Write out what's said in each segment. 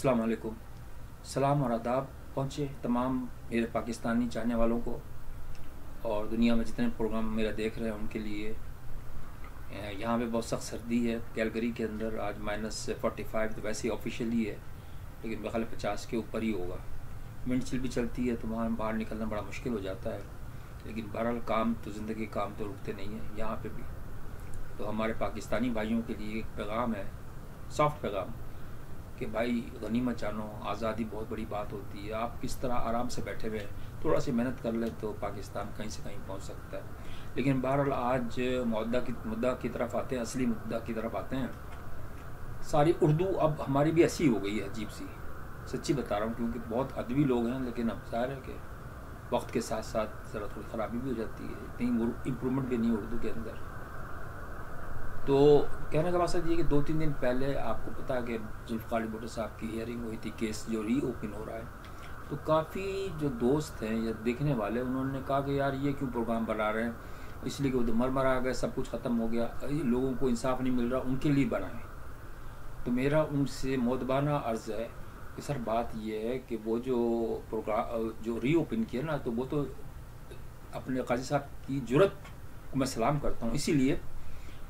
अस्सलाम वालेकुम। सलाम और आदाब पहुँचे तमाम मेरे पाकिस्तानी चाहने वालों को और दुनिया में जितने प्रोग्राम मेरा देख रहे हैं उनके लिए। यहाँ पे बहुत सख्त सर्दी है कैलगरी के अंदर, आज -45 तो वैसे ही ऑफिशियली है, लेकिन मेरे ख्याल 50 के ऊपर ही होगा। विंड चिल भी चलती है तो वहाँ बाहर निकलना बड़ा मुश्किल हो जाता है, लेकिन बहरहाल काम तो ज़िंदगी काम तो रुकते नहीं हैं यहाँ पे भी। तो हमारे पाकिस्तानी भाइयों के लिए एक पैगाम है, सॉफ्ट पैगाम, कि भाई गनीमत जानो, आज़ादी बहुत बड़ी बात होती है। आप किस तरह आराम से बैठे हुए थोड़ा सी मेहनत कर लें तो पाकिस्तान कहीं से कहीं पहुंच सकता है। लेकिन बहरहाल आज मुद्दा की तरफ आते हैं, असली मुद्दा की तरफ आते हैं। सारी उर्दू अब हमारी भी ऐसी हो गई है, अजीब सी, सच्ची बता रहा हूँ, क्योंकि बहुत अदबी लोग हैं, लेकिन अब ज़ाहिर है कि वक्त के साथ साथ ज़रा थोड़ी ख़राबी भी हो जाती है, इतनी इम्प्रूवमेंट भी नहीं है उर्दू के अंदर। तो कहने का मकसद ये कि 2-3 दिन पहले आपको पता है कि जुल्फ़िकार भुट्टो साहब की हियरिंग हुई थी, केस जो री ओपन हो रहा है। तो काफ़ी जो दोस्त हैं या देखने वाले, उन्होंने कहा कि यार ये क्यों प्रोग्राम बना रहे हैं, इसलिए कि वो मर आ गए, सब कुछ ख़त्म हो गया, लोगों को इंसाफ नहीं मिल रहा, उनके लिए बनाएं। तो मेरा उनसे मोदबाना अर्ज़ है कि सर बात ये है कि वो जो प्रोग्राम जो री ओपन किया ना, तो वो तो अपने काजी साहब की जुर्रत को मैं सलाम करता हूँ, इसीलिए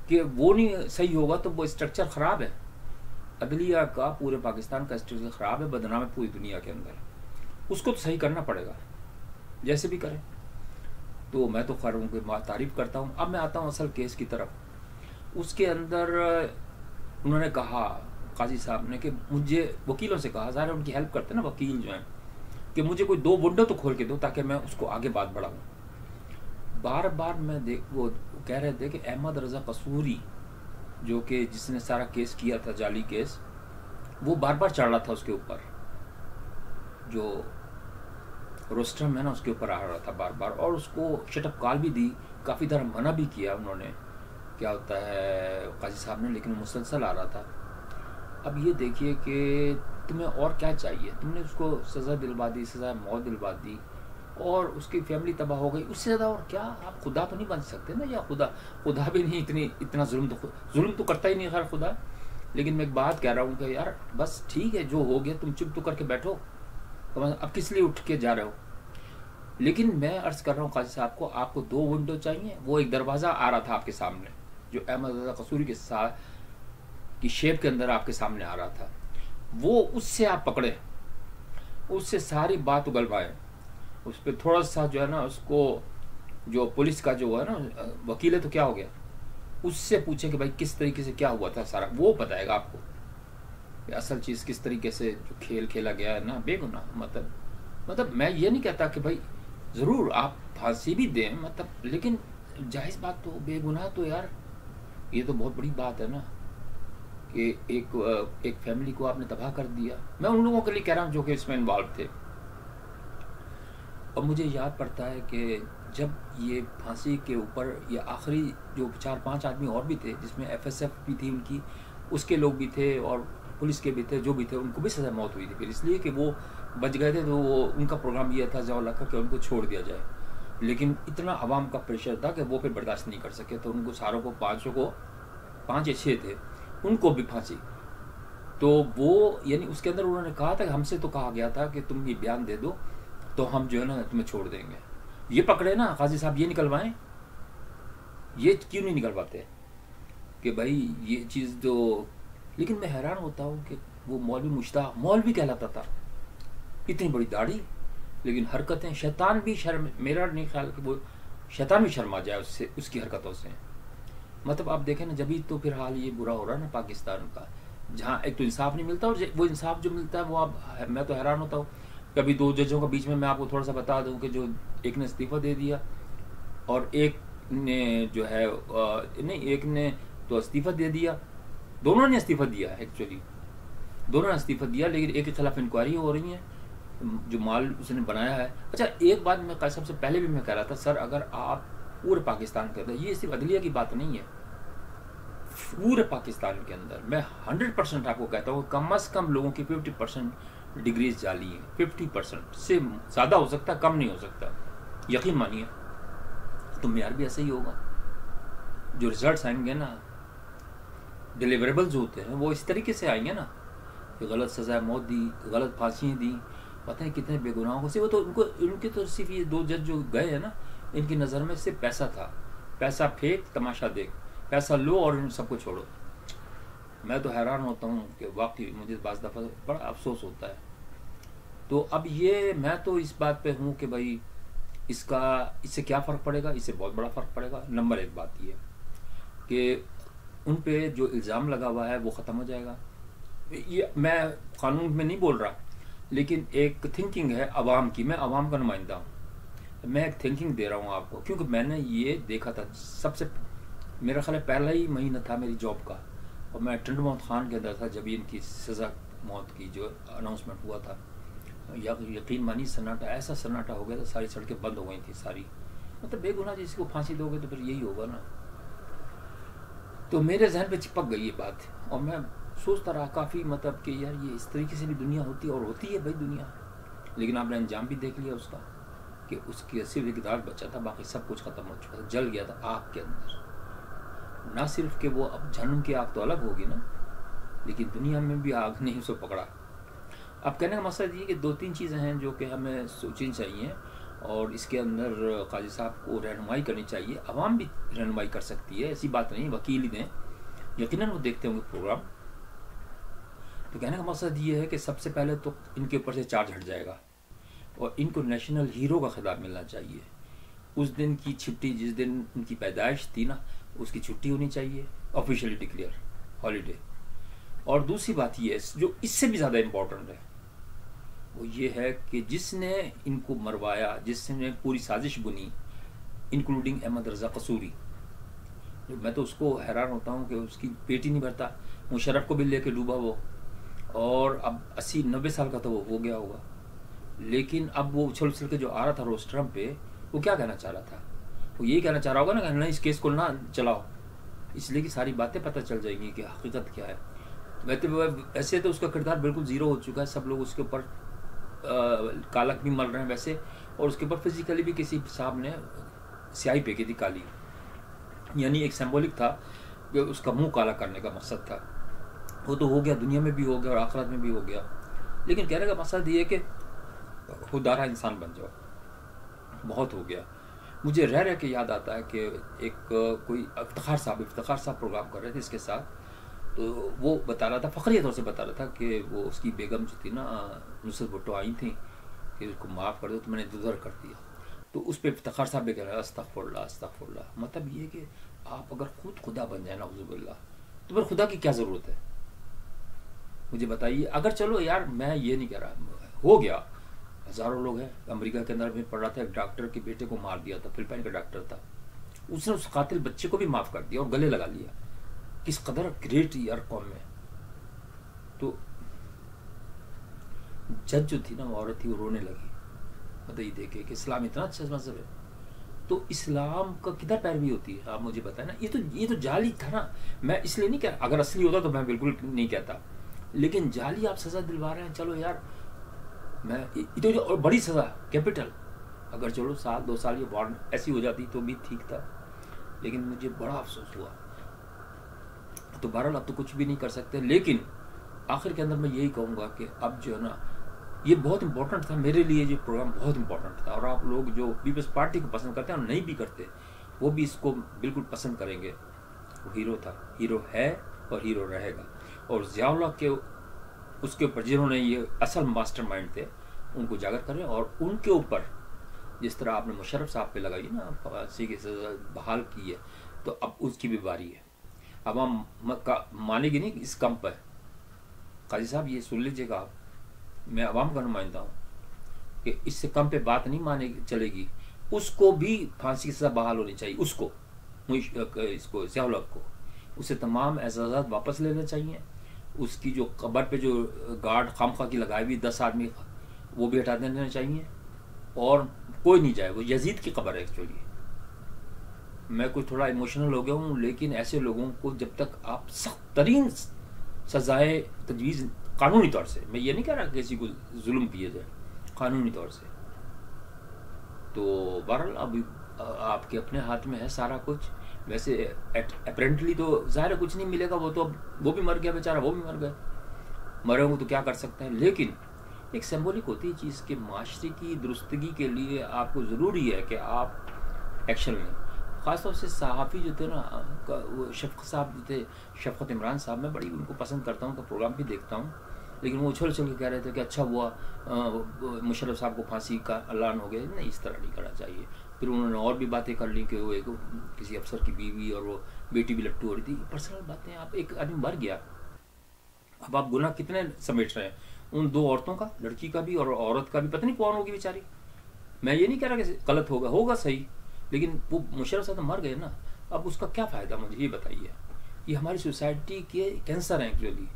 कि वो नहीं सही होगा तो वो स्ट्रक्चर ख़राब है, अदलिया का पूरे पाकिस्तान का स्ट्रक्चर ख़राब है, बदनाम है पूरी दुनिया के अंदर, उसको तो सही करना पड़ेगा जैसे भी करें। तो मैं तो खैर उनकी तारीफ़ करता हूँ। अब मैं आता हूँ असल केस की तरफ। उसके अंदर उन्होंने कहा, काजी साहब ने, कि मुझे वकीलों से कहा, ज़ाहिर उनकी हेल्प करते ना वकील जो हैं, कि मुझे कोई 2 विंडो तो खोल के दो ताकि मैं उसको आगे बात बढ़ाऊँ। बार बार मैं वो कह रहे थे कि अहमद रज़ा कसूरी, जो कि जिसने सारा केस किया था, जाली केस, वो बार बार चढ़ रहा था उसके ऊपर, जो रोस्टरम है ना उसके ऊपर आ रहा था बार बार, और उसको शटअप कॉल भी दी, काफ़ी तरह मना भी किया उन्होंने, क्या होता है काजी साहब ने, लेकिन मुसलसल आ रहा था। अब ये देखिए कि तुम्हें और क्या चाहिए, तुमने उसको सज़ा दिलवा दी, सज़ा मौत दिलवा दी, और उसकी फैमिली तबाह हो गई, उससे ज़्यादा और क्या। आप खुदा तो नहीं बन सकते ना, या खुदा भी नहीं, इतना जुल्म तो करता ही नहीं खैर खुदा। लेकिन मैं एक बात कह रहा हूँ कि यार बस ठीक है, जो हो गया तुम चुप तो करके बैठो, अब किस लिए उठ के जा रहे हो। लेकिन मैं अर्ज़ कर रहा हूँ काजी साहब को, आपको 2 विंडो चाहिए। वो एक दरवाज़ा आ रहा था आपके सामने, जो अहमद रज़ा कसूरी के साथ की शेप के अंदर आपके सामने आ रहा था, वो उससे आप पकड़े, उससे सारी बात उगलवाएं, उस पर थोड़ा सा जो है ना, उसको जो पुलिस का जो है ना वकील है, तो क्या हो गया, उससे पूछे कि भाई किस तरीके से क्या हुआ था सारा, वो बताएगा आपको असल चीज़ किस तरीके से जो खेल खेला गया है ना बेगुनाह। मतलब मैं ये नहीं कहता कि भाई ज़रूर आप फांसी भी दें, मतलब, लेकिन जायज़ बात तो बेगुनाह, तो यार ये तो बहुत बड़ी बात है ना कि एक फैमिली को आपने तबाह कर दिया। मैं उन लोगों के लिए कह रहा हूँ जो कि इसमें इन्वॉल्व थे। और मुझे याद पड़ता है कि जब ये फांसी के ऊपर ये आखिरी जो 4-5 आदमी और भी थे, जिसमें FSF भी थी उनकी, उसके लोग भी थे और पुलिस के भी थे, जो भी थे, उनको भी सज़ा मौत हुई थी फिर, इसलिए कि वो बच गए थे। तो वो उनका प्रोग्राम ये था ज़ौला का कि उनको छोड़ दिया जाए, लेकिन इतना आवाम का प्रेशर था कि वो फिर बर्दाश्त नहीं कर सके, तो उनको सारों को 500 को 5 या 6 थे, उनको भी फांसी। तो वो यानी उसके अंदर उन्होंने कहा था कि हमसे तो कहा गया था कि तुम ये बयान दे दो तो हम जो है ना तुम्हें छोड़ देंगे। ये पकड़े ना काजी साहब, ये निकलवाएं, ये क्यों नहीं निकलवाते कि भाई ये चीज़ तो। लेकिन मैं हैरान होता हूँ कि वो मौलवी मुश्ताक मौलवी कहलाता था, इतनी बड़ी दाढ़ी, लेकिन हरकतें, शैतान भी शर्म, मेरा नहीं ख्याल कि वो शैतान भी शर्मा जाए उससे, उसकी हरकतों से। मतलब आप देखें ना, जब तो फिर हाल ये बुरा हो रहा है ना पाकिस्तान का, जहाँ एक तो इंसाफ नहीं मिलता, और वो इंसाफ जो मिलता है वो आप, मैं तो हैरान होता हूँ। कभी 2 जजों का बीच में मैं आपको थोड़ा सा बता दूं कि जो एक ने इस्तीफ़ा दे दिया और एक ने जो है नहीं, एक ने तो इस्तीफ़ा दे दिया, दोनों ने इस्तीफ़ा दिया, एक्चुअली दोनों ने इस्तीफ़ा दिया, लेकिन एक के खिलाफ इंक्वायरी हो रही है, जो माल उसने बनाया है। अच्छा, एक बात मैं सबसे पहले भी मैं कह रहा था, सर अगर आप पूरे पाकिस्तान के अंदर, ये सिर्फ अदलिया की बात नहीं है, पूरे पाकिस्तान के अंदर मैं 100% आपको कहता हूँ, कम से कम लोगों की 50% डिग्रीज जाली है। 50% से ज़्यादा हो सकता, कम नहीं हो सकता, यकीन मानिए। तो मेयार भी ऐसे ही होगा, जो रिजल्ट्स आएंगे ना, डिलीवरेबल्स होते हैं वो इस तरीके से आएंगे ना کہ غلط سزائے موت دی، غلط پھانسیاں دیں، پتہ نہیں کتنے بے گناہوں کو. صرف وہ تو ان کے تو صرف یہ 2 جج جو گئے ہیں نا، ان کی نظر میں صرف پیسہ تھا. پیسہ پھینک، تماشا دیکھ، پیسہ لو اور ان سب کو چھوڑو. میں تو حیران ہوتا ہوں کہ واقعی مجھے بعض دفعہ بڑا افسوس ہوتا ہے. تو اب یہ میں تو اس بات پہ ہوں کہ بھائی اس سے کیا فرق پڑے گا؟ اس سے بہت بڑا فرق پڑے گا. نمبر 1 بات یہ کہ ان پہ جو الزام لگا ہوا ہے وہ ختم ہو جائے گا. یہ میں قانون میں نہیں بول رہا، لیکن ایک تھنکنگ ہے عوام کی. میں عوام کا نمائندہ ہوں، میں ایک تھنکنگ دے رہا ہوں آپ کو، کیونکہ میں نے یہ دیکھا تھا. سب سے میرا خیال ہے پہلا ہی مہینہ تھا میری جاب کا، اور میں ٹنڈ محمد خان کے اندر تھا جب ان کی سزا موت کی جو اناؤنسمنٹ ہوا تھا. یقین مانی سناٹا، ایسا سناٹا ہو گیا تھا، ساری سڑکیں بند ہو گئی تھیں ساری. مطلب بے گناہ جس کو پھانسی دو گے تو پھر یہی ہوگا نا. تو میرے ذہن پہ چپک گئی یہ بات، اور میں سوچتا رہا کافی، مطلب کہ یار یہ اس طریقے سے بھی دنیا ہوتی ہے، اور ہوتی ہے بھائی دنیا. لیکن آپ نے انجام بھی دیکھ لیا اس کا، کہ اس کی صرف ایک داغ بچا تھا، باقی سب کچھ ختم ہو چکا تھا، جل گیا تھا آگ کے اندر. نہ صرف کہ وہ اب جہنم کی آگ تو الگ ہوگی نا، لیکن دنیا میں بھی آگ نے اسے پکڑا. اب کہنے کا مقصد یہ کہ 2-3 چیزیں ہیں جو کہ ہمیں سوچنی چاہیے، اور اس کے اندر قاضی صاحب کو رہنمائی کرنی چاہیے. عوام بھی رہنمائی کر سکتی ہے، ایسی بات نہیں، وکیل ہی دیں، یقیناً وہ دیکھتے ہوں گے پروگرام. تو کہنے کا مقصد یہ ہے کہ سب سے پہلے تو ان کے اوپر سے چارج ہٹ جائے گا، اور ان کو نیشنل ہیرو کا خطاب ملنا چاہیے. اس دن کی چھٹی، جس دن ان کی پیدائش تھی نا، اس کی چھٹی ہونی چاہیے، آفیشیلی ڈکلیئر ہالیڈے. اور دوسری بات یہ ہے جو اس سے بھی زیادہ امپورٹنٹ ہے، وہ یہ ہے کہ جس نے ان کو مروایا، جس نے پوری سازش بنی، انکلوڈنگ احمد رضا قصوری، میں تو اس کو حیران ہوتا ہوں کہ اس کی پیٹ ہی نہیں بھرتا. مشرف کو بھی لے کے ڈوبا وہ، اور اب 80-90 سال کا تو وہ ہو گیا ہوگا، لیکن اب وہ اچھل اچھل کے جو آ رہا تھا روسٹرم پہ، وہ کیا کہنا چاہ رہا تھا؟ وہ یہی کہنا چاہ رہا ہوگا نا کہ نہیں اس کیس کو نہ چلاؤ، اس لیے کہ ساری باتیں پتہ چل جائیں گی کہ حقیقت کیا ہے. ویسے تو اس کا کردار بالکل زیرو ہو چکا ہے، سب لوگ اس کے اوپر کالک بھی مل رہے ہیں ویسے، اور اس کے اوپر فزیکلی بھی کسی صاحب نے سیاہی پھینکی تھی کالی، یعنی ایک سمبولک تھا کہ اس کا منہ کالا کرنے کا مقصد تھا. وہ تو ہو گیا، دنیا میں بھی ہو گیا اور آخرت میں بھی ہو گیا. لیکن کہنے کا مقصد یہ ہے کہ خوددارہ انسان بن جاؤ. بہت ہو گیا. مجھے رہ رہ کے یاد آتا ہے کہ ایک کوئی افتخار صاحب پروگرام کر رہے تھے اس کے ساتھ، تو وہ بتا رہا تھا، فخریہ طور سے بتا رہا تھا کہ وہ اس کی بیگم جو تھی نا نصرت بھٹو آئی تھیں کہ اس کو معاف کر دو، تو میں نے ادھر کر دیا. تو اس پہ افتخار صاحب بھی کہہ رہا ہے استغفر اللہ استغفر اللہ. مطلب یہ کہ آپ اگر خود خدا بن جائیں نعوذ باللہ، تو پھر خدا کی کیا ضرورت ہے؟ مجھے بتائیے. اگر چلو یار میں یہ نہیں کہہ رہا، ہو گیا، ہزاروں لوگ ہیں. امریکہ کے اندر میں پڑھ رہا تھا، ایک ڈاکٹر کے بیٹے کو مار دیا تھا، فلپائن کا ڈاکٹر تھا، اس نے اس قاتل بچے کو بھی معاف کر دیا اور گلے لگا لیا. کس قدر گریٹ یار قوم میں. تو جج جو تھی نا، وہ عورت تھی، وہ رونے لگی بتائیے دیکھے کہ اسلام اتنا اچھا مذہب ہے. تو اسلام کا کدھر پیروی ہوتی ہے؟ آپ مجھے بتائیں نا. یہ تو جعلی تھا نا. میں اس لیے نہیں کہہ، اگر اصلی ہوتا تو میں بالکل نہیں کہتا، لیکن جعلی آپ سزا دلوا رہے ہیں. چلو یار، میں تو بڑی سزا کیپٹل، اگر چلو 1-2 سال یہ وارنٹ ایسی ہو جاتی تو بھی ٹھیک تھا، لیکن مجھے بڑا افسوس ہوا. تو بہرحال اب تو کچھ بھی نہیں کر سکتے. لیکن آخر کے اندر میں یہی کہوں گا کہ اب جو ہے نا، یہ بہت امپورٹنٹ تھا میرے لیے، یہ پروگرام بہت امپورٹنٹ تھا. اور آپ لوگ جو پیپلز پارٹی کو پسند کرتے ہیں اور نہیں بھی کرتے، وہ بھی اس کو بالکل پسند کریں گے. وہ ہیرو تھا، ہیرو ہے اور ہیرو رہے گا. اور ضیاء اللہ کے اس کے اوپر جنہوں نے یہ اصل ماسٹر مائنڈ تھے، ان کو اجاگر کریں. اور ان کے اوپر جس طرح آپ نے مشرف صاحب پہ لگائی نا پھانسی کی سزا بحال کی ہے، تو اب اس کی بھی باری ہے. عوام مانے گی نہیں اس کم پر. قاضی صاحب یہ سن لیجیے گا، آپ، میں عوام کا نمائندہ ہوں، کہ اس سے کم پہ بات نہیں مانے چلے گی. اس کو بھی پھانسی کی سزا بحال ہونی چاہیے. اس کو ضیاء الحق کو اسے تمام اعزازات واپس لینے چاہیے. اس کی جو قبر پہ جو گارڈ خامخواہ کی لگائی ہوئی 10 آدمی، وہ بھی ہٹا دینا چاہیے. اور کوئی نہیں جائے. وہ یزید کی قبر ہے ایکچولی. میں کوئی تھوڑا ایموشنل ہو گیا ہوں، لیکن ایسے لوگوں کو جب تک آپ سخت ترین سزائے تجویز قانونی طور سے، میں یہ نہیں کہہ رہا کہ کسی کو ظلم کیا جائے، قانونی طور سے. تو بہرحال اب آپ کے اپنے ہاتھ میں ہے سارا کچھ. ویسے اپیرنٹلی تو ظاہر ہے کچھ نہیں ملے گا. وہ تو وہ بھی مر گیا بیچارہ، وہ بھی مر گئے. मरे होंगे तो क्या कर सकते हैं, लेकिन एक सिंबॉलिक होती है चीज़ कि माशरे की दुरुस्तगी के लिए आपको ज़रूरी है कि आप एक्शन लें। ख़ासतौर से सहाफ़ी जो थे ना, वो शफ़क़त साहब जो थे, शफ़क़त इमरान साहब, मैं बड़ी उनको पसंद करता हूँ, उनका प्रोग्राम भी देखता हूँ, लेकिन वो उछल उछल के कह रहे थे कि अच्छा हुआ मुशर्रफ साहब को फांसी का ऐलान हो गया। नहीं, इस तरह नहीं करना चाहिए। फिर उन्होंने और भी बातें कर ली कि वो एक किसी अफसर की बीवी और वो बेटी भी लट्टू हो रही थी। पर्सनल बातें, आप एक आदमी मर गया, अब आप गुनाह कितने समेट रहे हैं, उन दो औरतों का, लड़की का भी और औरत का भी, पता नहीं कौन होगी बेचारी। मैं ये नहीं कह रहा कि गलत होगा सही, लेकिन वो मुशर्रफ साहब तो मर गए ना, अब उसका क्या फ़ायदा, मुझे ये बताइए। ये हमारी सोसाइटी के कैंसर हैं एक्चुअली।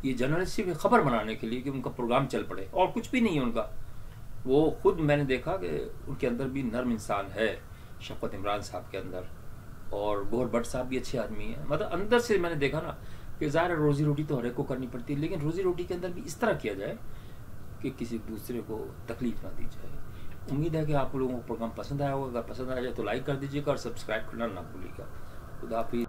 ये जर्नलिस्ट सिर्फ खबर बनाने के लिए कि उनका प्रोग्राम चल पड़े, और कुछ भी नहीं है उनका। वो खुद मैंने देखा कि उनके अंदर भी नर्म इंसान है, शफ़क़त इमरान साहब के अंदर, और गौहर भट्ट साहब भी अच्छे आदमी हैं। मतलब अंदर से मैंने देखा ना कि ज़ाहिर है रोज़ी रोटी तो हर एक को करनी पड़ती है, लेकिन रोज़ी रोटी के अंदर भी इस तरह किया जाए कि किसी दूसरे को तकलीफ ना दी जाए। उम्मीद है कि आप लोगों को प्रोग्राम पसंद आया होगा। अगर पसंद आ जाए तो लाइक कर दीजिएगा और सब्सक्राइब करना ना भूलिएगा। खुदा हाफिज़।